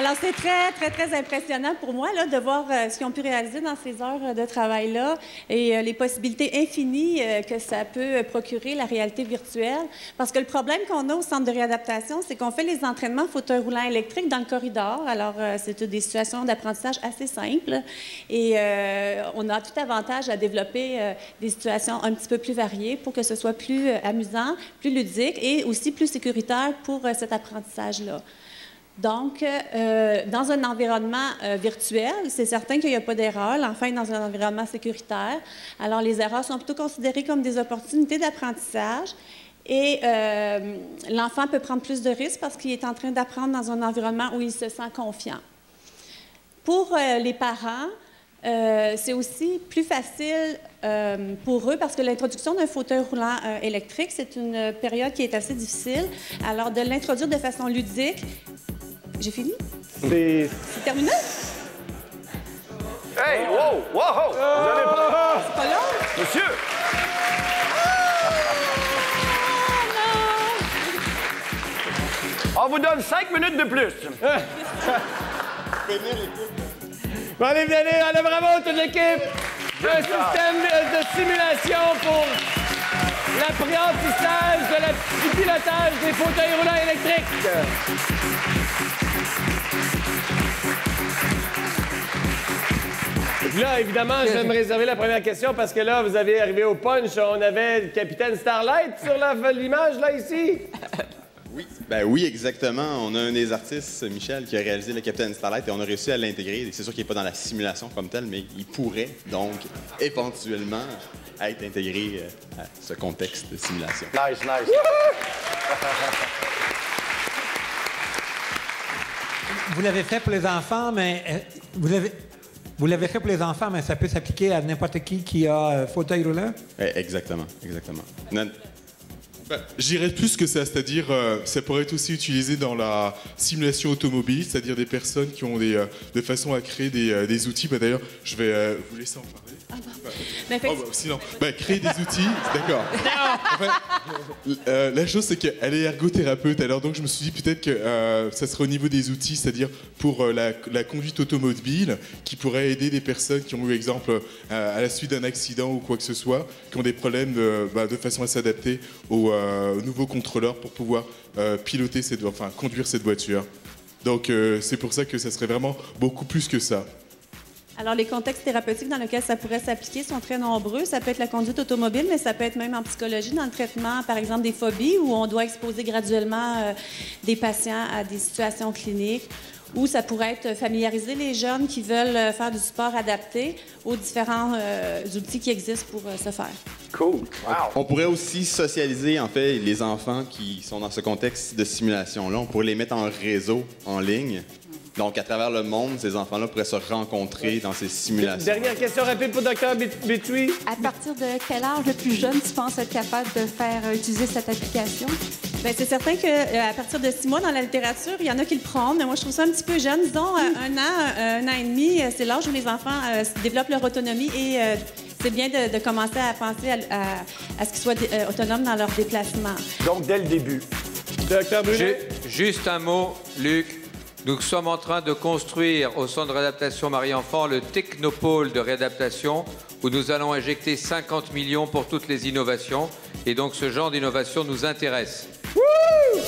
Alors, c'est très, très, très impressionnant pour moi là, de voir ce qu'ils ont pu réaliser dans ces heures de travail-là et les possibilités infinies que ça peut procurer, la réalité virtuelle. Parce que le problème qu'on a au centre de réadaptation, c'est qu'on fait les entraînements fauteuil roulant électrique dans le corridor. Alors, c'est des situations d'apprentissage assez simples et on a tout avantage à développer des situations un petit peu plus variées pour que ce soit plus amusant, plus ludique et aussi plus sécuritaire pour cet apprentissage-là. Donc, dans un environnement virtuel, c'est certain qu'il n'y a pas d'erreur. L'enfant est dans un environnement sécuritaire. Alors, les erreurs sont plutôt considérées comme des opportunités d'apprentissage. Et l'enfant peut prendre plus de risques parce qu'il est en train d'apprendre dans un environnement où il se sent confiant. Pour les parents, c'est aussi plus facile pour eux parce que l'introduction d'un fauteuil roulant électrique, c'est une période qui est assez difficile. Alors, de l'introduire de façon ludique... J'ai fini? C'est terminé? Hey, wow, wow! Vous n'avez pas... C'est pas long? Monsieur! On vous donne 5 minutes de plus. Bon, allez, venez, allez, bravo toute l'équipe! Un système de simulation pour l'apprentissage du pilotage des fauteuils roulants électriques. Là, évidemment, je vais me réserver la première question parce que là, vous avez arrivé au punch. On avait le capitaine Starlight sur l'image, là, ici. Oui. Ben oui, exactement. On a un des artistes, Michel, qui a réalisé le Capitaine Starlight et on a réussi à l'intégrer. C'est sûr qu'il n'est pas dans la simulation comme telle, mais il pourrait donc éventuellement être intégré à ce contexte de simulation. Nice, nice. Vous l'avez fait pour les enfants, mais vous l'avez fait pour les enfants, mais ça peut s'appliquer à n'importe qui a fauteuil roulant? Exactement, exactement. J'irais plus que ça, c'est-à-dire ça pourrait être aussi utilisé dans la simulation automobile, c'est-à-dire des personnes qui ont de façon à créer des outils. Bah, d'ailleurs, je vais vous laisser en parler. Sinon, créer des outils, d'accord. La chose, c'est qu'elle est ergothérapeute, alors donc je me suis dit peut-être que ça serait au niveau des outils, c'est-à-dire pour la conduite automobile, qui pourrait aider des personnes qui ont eu, exemple, à la suite d'un accident ou quoi que ce soit, qui ont des problèmes de façon à s'adapter aux nouveaux contrôleurs pour pouvoir conduire cette voiture. Donc c'est pour ça que ça serait vraiment beaucoup plus que ça. Alors, les contextes thérapeutiques dans lesquels ça pourrait s'appliquer sont très nombreux. Ça peut être la conduite automobile, mais ça peut être même en psychologie, dans le traitement, par exemple, des phobies, où on doit exposer graduellement des patients à des situations cliniques. Ou ça pourrait être familiariser les jeunes qui veulent faire du sport adapté aux différents outils qui existent pour ce faire. Cool. Wow. On pourrait aussi socialiser, en fait, les enfants qui sont dans ce contexte de simulation-là. On pourrait les mettre en réseau, en ligne. Donc, à travers le monde, ces enfants-là pourraient se rencontrer dans ces simulations. Dernière question rapide pour Dr. Betui. À partir de quel âge le plus jeune tu penses être capable de faire utiliser cette application? Bien, c'est certain qu'à partir de 6 mois dans la littérature, il y en a qui le prennent, mais moi, je trouve ça un petit peu jeune. Disons, 1 an et demi, c'est l'âge où les enfants développent leur autonomie et c'est bien de commencer à penser à ce qu'ils soient autonomes dans leurs déplacements. Donc, dès le début. Dr. Brunet. Juste un mot, Luc. Nous sommes en train de construire au Centre de réadaptation Marie-Enfant le technopôle de réadaptation où nous allons injecter 50 millions pour toutes les innovations. Et donc, ce genre d'innovation nous intéresse. Wouh!